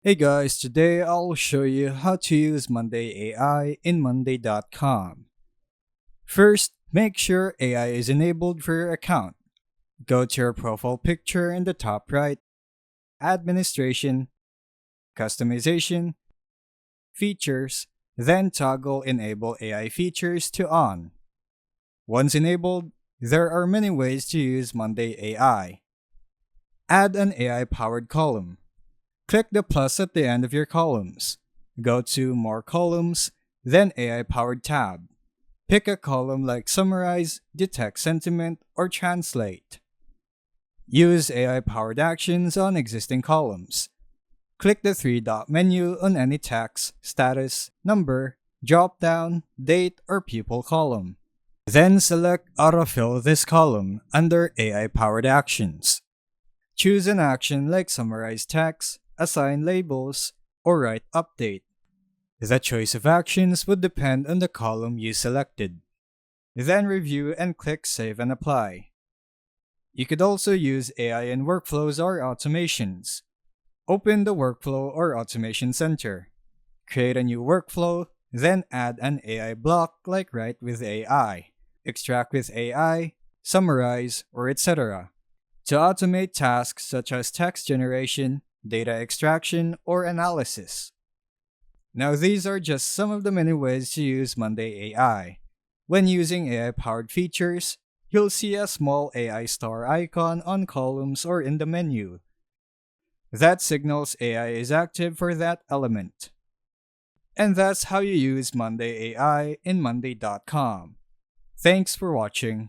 Hey guys, today I'll show you how to use Monday AI in Monday.com. First, make sure AI is enabled for your account. Go to your profile picture in the top right, Administration, Customization, Features, then toggle Enable AI Features to On. Once enabled, there are many ways to use Monday AI. Add an AI powered column. Click the plus at the end of your columns. Go to More Columns, then AI Powered tab. Pick a column like Summarize, Detect Sentiment, or Translate. Use AI powered actions on existing columns. Click the three-dot menu on any text, status, number, drop down, date, or pupil column. Then select Autofill this column under AI powered actions. Choose an action like Summarize Text, Assign Labels, or Write Update. The choice of actions would depend on the column you selected. Then review and click Save and Apply. You could also use AI in workflows or automations. Open the Workflow or Automation Center. Create a new workflow, then add an AI block like Write with AI, Extract with AI, Summarize, or etc. to automate tasks such as text generation, data extraction, or analysis. Now, these are just some of the many ways to use Monday AI. When using AI powered features, you'll see a small AI star icon on columns or in the menu. That signals AI is active for that element. And that's how you use Monday AI in Monday.com. Thanks for watching.